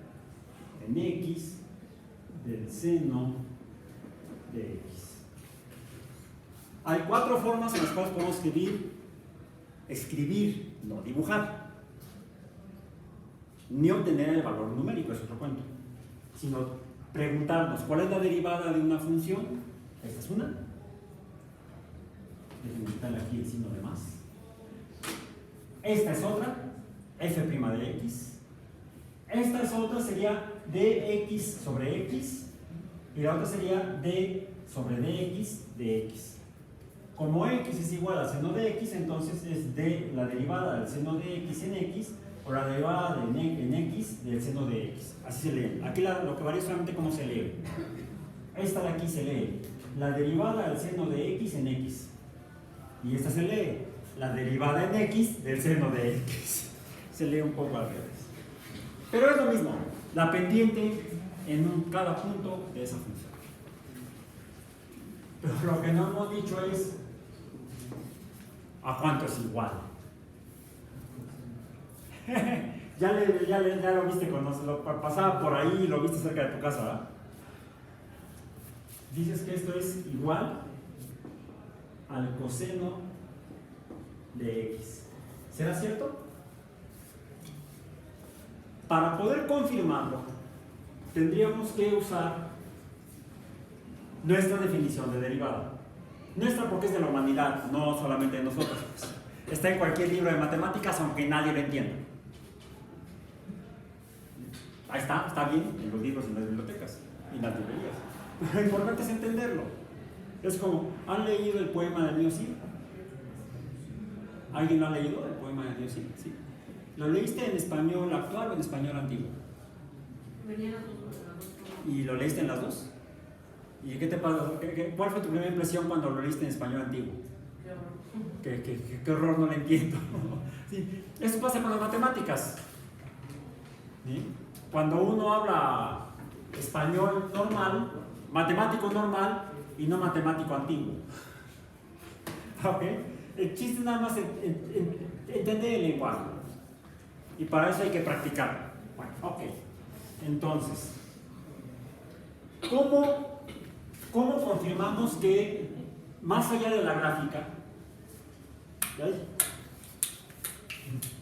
[SPEAKER 1] en x del seno de x. Hay cuatro formas en las cuales podemos escribir, no dibujar, ni obtener el valor numérico, es otro cuento, sino preguntarnos cuál es la derivada de una función. Esta es una. Déjenme quitarle aquí el signo de más. Esta es otra, f' de x. Esta es otra, sería dx sobre x. Y la otra sería d sobre dx de x. Como x es igual al seno de x, entonces es d la derivada del seno de x en x o la derivada en x del seno de x. Así se lee. Aquí lo que varía es solamente cómo se lee. Esta de aquí se lee la derivada del seno de x en x. Y esta se lee la derivada en x del seno de x. Se lee un poco al revés. Pero es lo mismo, la pendiente en cada punto de esa función. Pero lo que no hemos dicho es ¿a cuánto es igual? ya lo viste cuando lo pasaba por ahí y lo viste cerca de tu casa, ¿verdad? Dices que esto es igual al coseno de x. ¿Será cierto? Para poder confirmarlo, tendríamos que usar nuestra definición de derivada. Nuestra porque es de la humanidad, no solamente de nosotros. Está en cualquier libro de matemáticas, aunque nadie lo entienda. Ahí está bien en los libros, en las bibliotecas, en las librerías. Lo importante es entenderlo. Es como, ¿han leído el poema del Mío Cid? ¿Alguien lo ha leído, el poema del Mío Cid? ¿Sí? ¿Lo leíste en español actual o en español antiguo?
[SPEAKER 3] Venían las dos.
[SPEAKER 1] ¿Y lo leíste en las dos? ¿Y qué te pasó? ¿Cuál fue tu primera impresión cuando lo leíste en español antiguo? Qué horror, no lo entiendo. Sí. Esto pasa con las matemáticas. ¿Sí? Cuando uno habla español normal, matemático normal y no matemático antiguo. ¿Ok? El chiste es nada más entender el lenguaje. Y para eso hay que practicar. Bueno, ok. Entonces, ¿cómo confirmamos que más allá de la gráfica,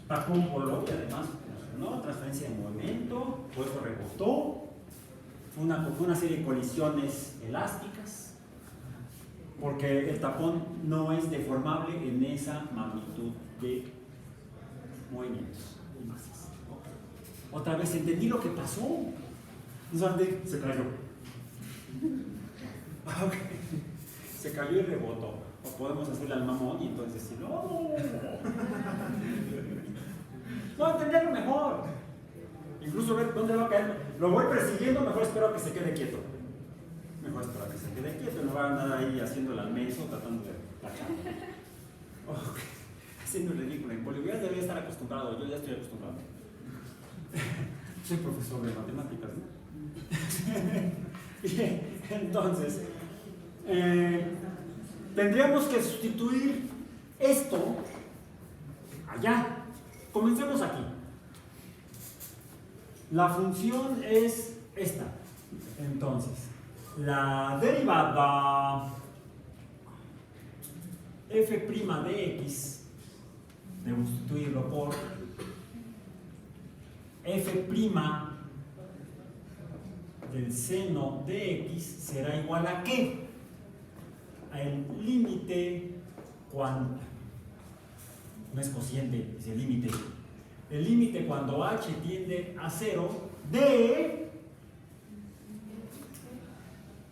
[SPEAKER 1] Paco voló y además funcionó, transferencia de movimiento, puesto rebotó, fue una serie de colisiones elásticas, porque el tapón no es deformable en esa magnitud de movimientos y masas. Otra vez entendí lo que pasó. ¿Dónde se cayó? Okay. Se cayó y rebotó. O podemos hacerle al mamón y entonces decir, no, entenderlo mejor. Incluso ver dónde va a caer. Lo voy persiguiendo, mejor espero a que se quede quieto. Mejor espero a que se quede quieto. No va a andar ahí haciendo el almeso, tratando de tachar. Okay. Haciendo el ridículo. En Bolivia debería estar acostumbrado. Yo ya estoy acostumbrado. Soy profesor de matemáticas, ¿no? Bien, entonces, tendríamos que sustituir esto allá. Comencemos aquí. La función es esta. Entonces, la derivada f' de x, debo sustituirlo por f' del seno de x será igual a ¿qué? Al límite cuando, no es cociente, es el límite. El límite cuando h tiende a 0 de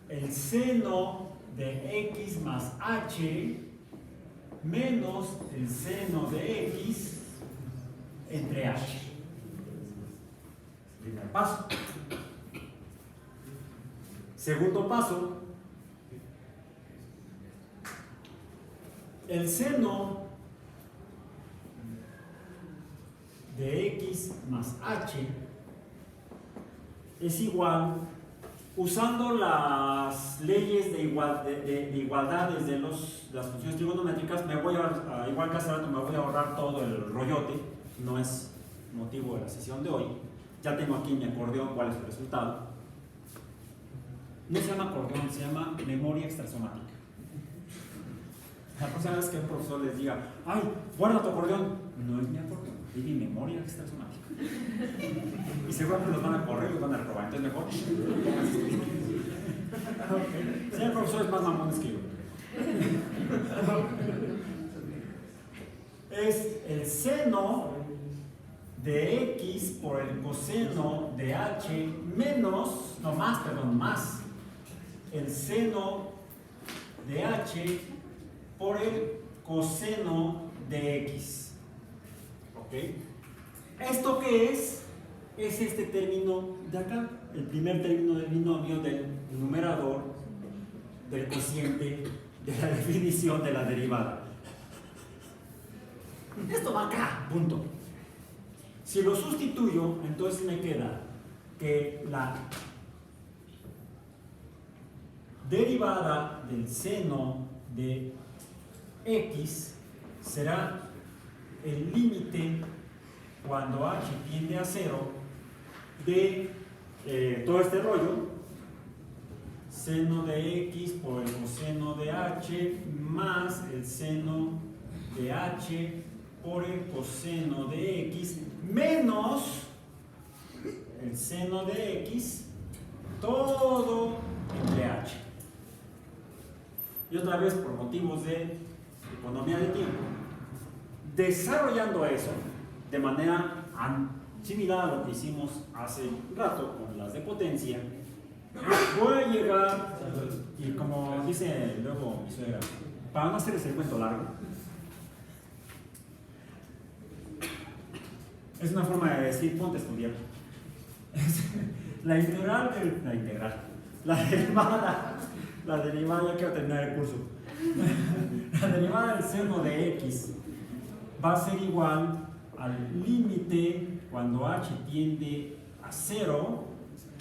[SPEAKER 1] el seno de x más h menos el seno de x entre h. Primer paso. Segundo paso, el seno de x más h es igual, usando las leyes de igualdades de las funciones trigonométricas, me voy a igual que hace rato, me voy a ahorrar todo el rollote, no es motivo de la sesión de hoy. Ya tengo aquí en mi acordeón cuál es el resultado. No se llama acordeón, se llama memoria extrasomática. La próxima vez que un profesor les diga, ay, guarda tu acordeón, no es mi acordeón, es mi memoria extrasomática. Y seguramente los van a correr y los van a reprobar, entonces mejor. Okay. Señor profesor, es más mamones que yo. Es el seno de x por el coseno de h menos, no más, perdón, más el seno de h por el coseno de x. ¿Ok? ¿Esto qué es? Es este término de acá, el primer término del binomio del numerador del cociente de la definición de la derivada. Esto va acá, punto. Si lo sustituyo, entonces me queda que la derivada del seno de x será el límite cuando h tiende a 0 de todo este rollo, seno de x por el coseno de h más el seno de h por el coseno de x menos el seno de x todo entre h. Y otra vez, por motivos de economía de tiempo, Desarrollando eso de manera similar a lo que hicimos hace un rato con las de potencia, voy a llegar, y como dice luego mi suegra, para no hacerles el cuento largo, es una forma de decir, ponte a estudiar. La derivada, ya quiero terminar el curso. La derivada del seno de x va a ser igual al límite cuando h tiende a 0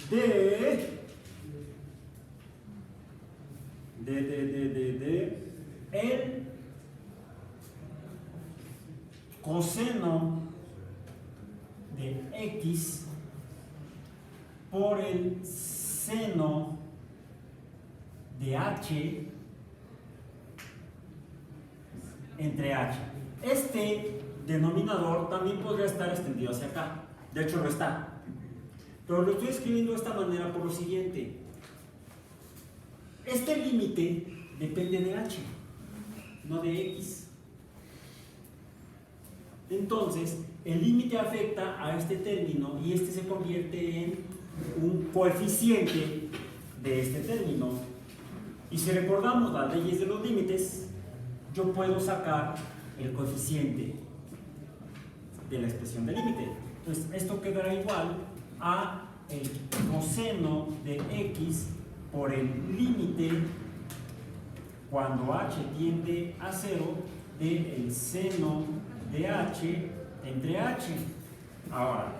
[SPEAKER 1] de el coseno de x por el seno de h entre h. Este denominador también podría estar extendido hacia acá. De hecho lo está. Pero lo estoy escribiendo de esta manera por lo siguiente. Este límite depende de h, no de x. Entonces, el límite afecta a este término y este se convierte en un coeficiente de este término. Y si recordamos las leyes de los límites, yo puedo sacar el coeficiente de la expresión del límite. Entonces, esto quedará igual a el coseno de x por el límite cuando h tiende a 0 del seno de h entre h. Ahora,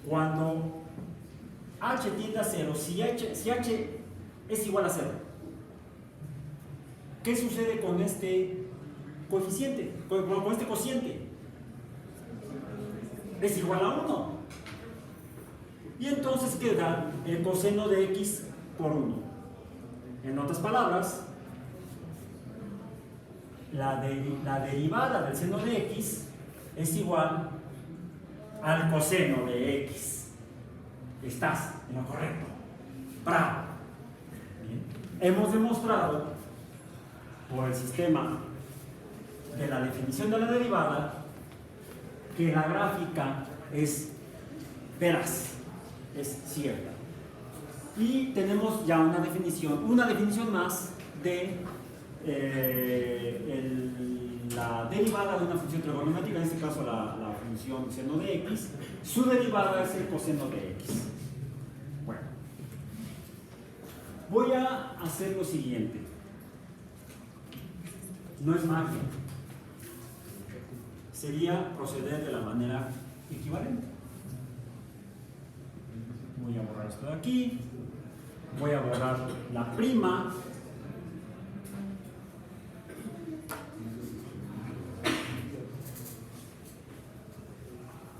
[SPEAKER 1] cuando h tiende a 0, si h es igual a 0, ¿qué sucede con este coeficiente? Con este cociente. Es igual a 1. Y entonces queda el coseno de x por 1. En otras palabras, la derivada del seno de x es igual al coseno de x. Estás en lo correcto. Bravo. Bien. Hemos demostrado por el sistema de la definición de la derivada que la gráfica es veraz, es cierta. Y tenemos ya una definición más de la derivada de una función trigonométrica, en este caso la función seno de x. Su derivada es el coseno de x. Bueno, voy a hacer lo siguiente. No es magia. Sería proceder de la manera equivalente. Voy a borrar esto de aquí. Voy a borrar la prima.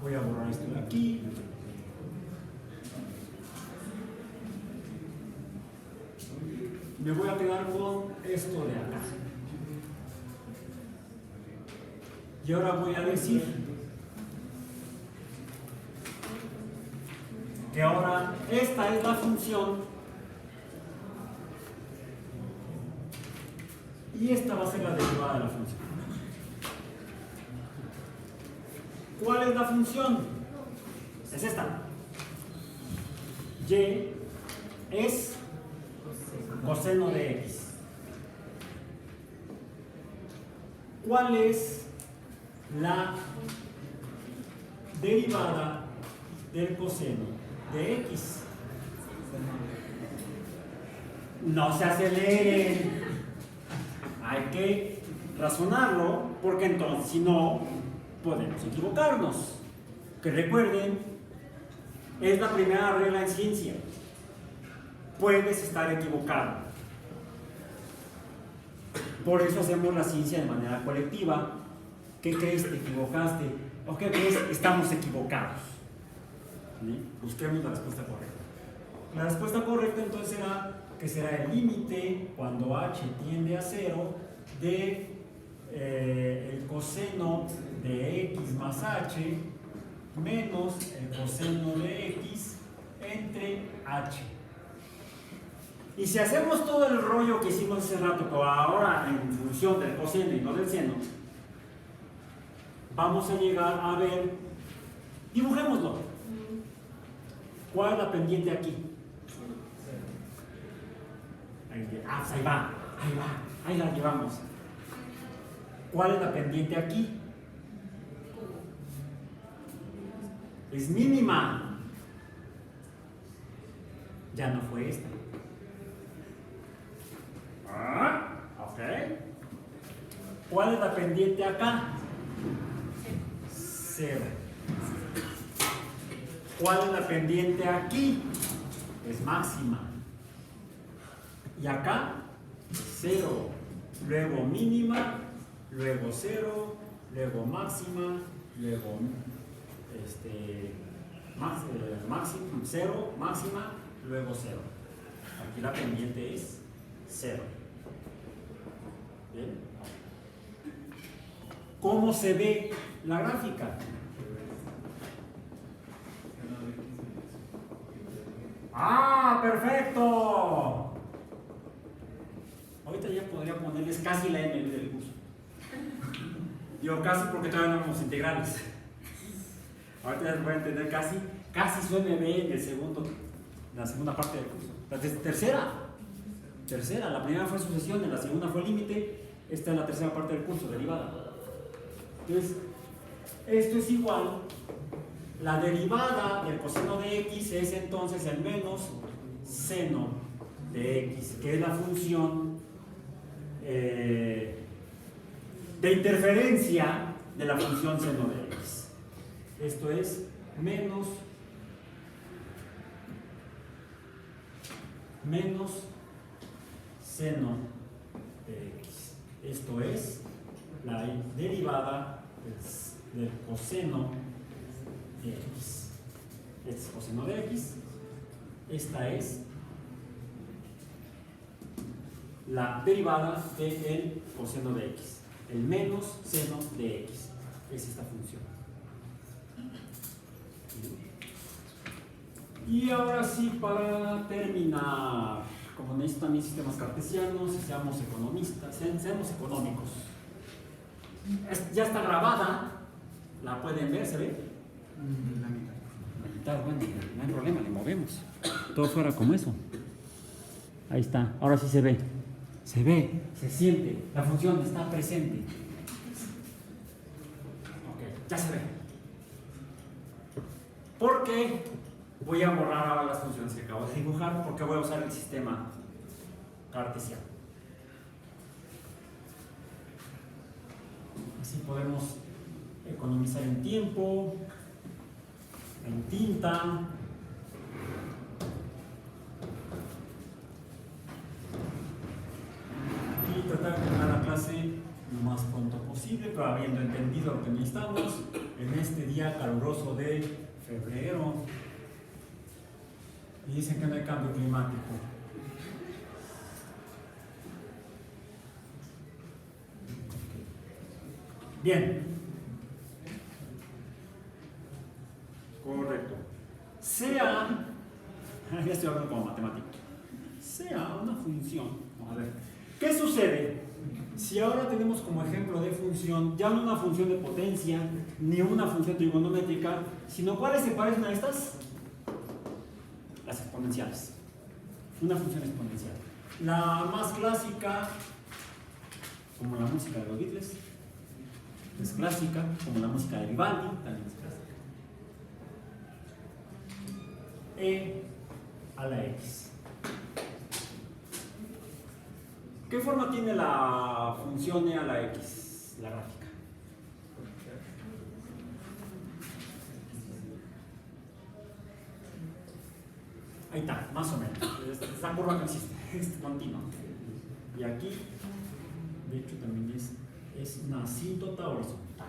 [SPEAKER 1] Voy a borrar esto de aquí. Me voy a quedar con esto de acá. Y ahora voy a decir que ahora esta es la función y esta va a ser la derivada de la función. ¿Cuál es la función? Es esta. Y es coseno de x. ¿Cuál es la derivada del coseno de x? No se aceleren. Hay que razonarlo, porque entonces, si no, podemos equivocarnos. Que recuerden, es la primera regla en ciencia. Puedes estar equivocado. Por eso hacemos la ciencia de manera colectiva. ¿Qué crees? ¿Te equivocaste? ¿O qué crees? Estamos equivocados. ¿Sí? Busquemos la respuesta correcta. La respuesta correcta entonces será el límite cuando h tiende a 0 de el coseno de x más h menos el coseno de x entre h. Y si hacemos todo el rollo que hicimos hace rato, pero ahora en función del coseno y no del seno, vamos a llegar a ver, dibujémoslo. ¿Cuál es la pendiente aquí? Pues ahí la llevamos. ¿Cuál es la pendiente aquí? Es mínima. Ya no fue esta. Ok. ¿Cuál es la pendiente acá? 0. ¿Cuál es la pendiente aquí? Es máxima. Y acá, 0. Luego mínima, luego 0, luego máxima, luego máximo, 0, máxima, luego 0. Aquí la pendiente es 0. ¿Bien? ¿Cómo se ve la gráfica? ¡Ah, perfecto! Ahorita ya podría ponerles casi la M del curso. Digo casi porque todavía no vemos integrales. Ahorita ya voy a entender casi su MB en la segunda parte del curso. La tercera, la primera fue sucesión, la segunda fue límite, esta es la tercera parte del curso, derivada. Entonces, esto es igual, la derivada del coseno de x es entonces el menos seno de x, que es la función de interferencia de la función seno de x. Esto es menos seno de x. Esto es la derivada del coseno de x. Este es coseno de x. Esta es la derivada del coseno de x. El menos seno de x. Es esta función. Y ahora sí, para terminar, como necesito también sistemas cartesianos, seamos economistas, seamos económicos. Ya está grabada, la pueden ver, ¿se ve?
[SPEAKER 2] La mitad.
[SPEAKER 1] La mitad, bueno, no hay problema, le movemos. Todo fuera como eso. Ahí está, ahora sí se ve. Se ve, se siente, la función está presente. Ok, ya se ve. ¿Por qué? Voy a borrar ahora las funciones que acabo de dibujar porque voy a usar el sistema cartesiano. Así podemos economizar en tiempo, en tinta, y tratar de terminar la clase lo más pronto posible, pero habiendo entendido lo que necesitamos en este día caluroso de febrero. Y dicen que no hay cambio climático. Bien. Correcto. Sea, ya estoy hablando como matemático, sea una función. Vamos a ver. ¿Qué sucede si ahora tenemos como ejemplo de función, ya no una función de potencia, ni una función trigonométrica, sino cuáles se parecen a estas? Las exponenciales. Una función exponencial. La más clásica, como la música de los Beatles, es clásica, como la música de Vivaldi, también es clásica. E a la x. ¿Qué forma tiene la función e a la x? La gráfica. Ahí está, más o menos. Esta curva no existe, es continua. Y aquí, de hecho, también es una asíntota horizontal.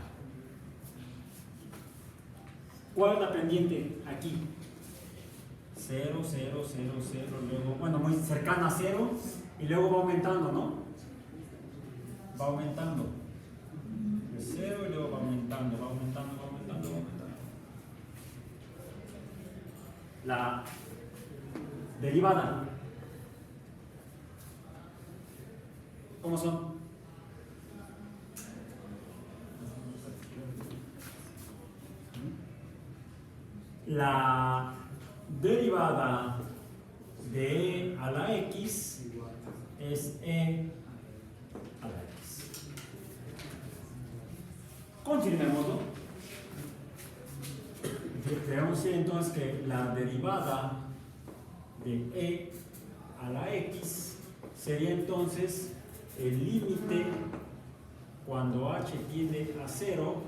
[SPEAKER 1] ¿Cuál es la pendiente? Aquí. 0, 0, 0, 0, luego, bueno, muy cercana a 0, y luego va aumentando, ¿no? Va aumentando. Es 0 y luego va aumentando, va aumentando, va aumentando, va aumentando. La derivada. ¿Cómo son? la derivada de e a la x es e a la x. Confirmémoslo. Debemos decir entonces que la derivada de e a la x sería entonces el límite cuando h tiende a 0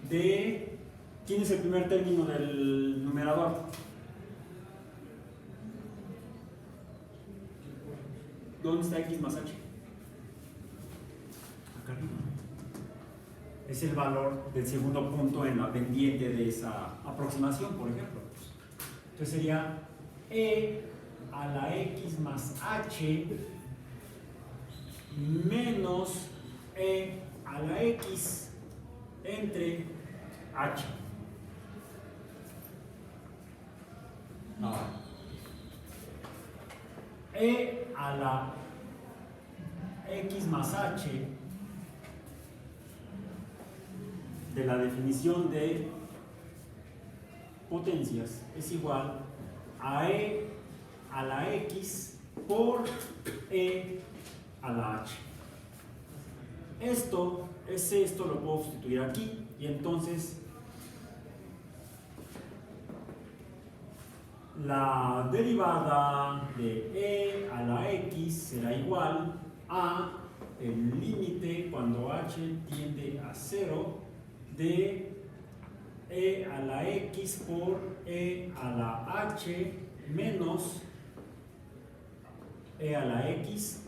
[SPEAKER 1] de... ¿Quién es el primer término del numerador? ¿Dónde está x más h? Acá arriba. Es el valor del segundo punto en la pendiente de esa aproximación, por ejemplo. Entonces sería e a la x más h menos e a la x entre h. Ahora, e a la x más h de la definición de potencias es igual a e a la x por e a la h. Esto lo puedo sustituir aquí y entonces la derivada de e a la x será igual a el límite cuando h tiende a 0 de e a la x por e a la h menos e a la x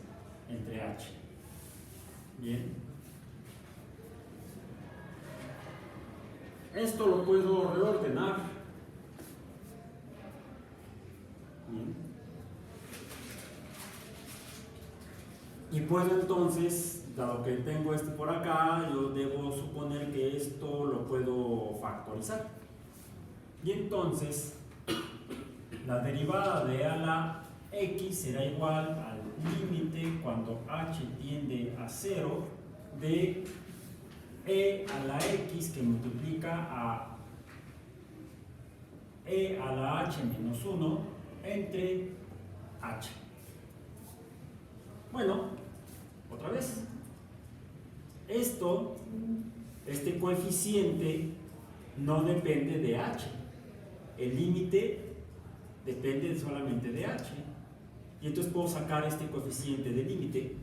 [SPEAKER 1] entre h. Bien. Esto lo puedo reordenar. Bien. Y puedo entonces, dado que tengo este por acá, yo debo suponer que esto lo puedo factorizar. Y entonces, la derivada de a la x será igual al límite cuando h tiende a 0 de e a la x que multiplica a e a la h menos 1 entre h. Bueno, otra vez. Este coeficiente no depende de h. El límite depende solamente de h. Y entonces puedo sacar este coeficiente de límite.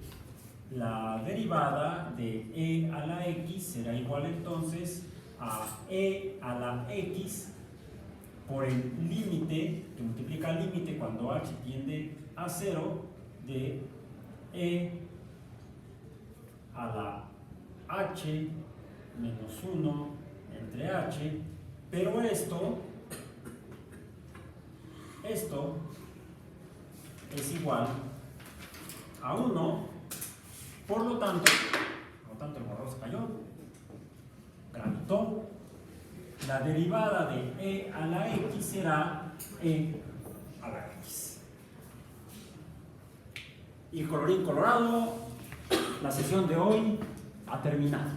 [SPEAKER 1] La derivada de e a la x será igual entonces a e a la x por el límite, que multiplica el límite cuando h tiende a 0 de e a la h menos 1 entre h, pero esto es igual a 1, por lo tanto el borrador se cayó, gravitó. La derivada de e a la x será e a la x. Y colorín colorado, la sesión de hoy ha terminado.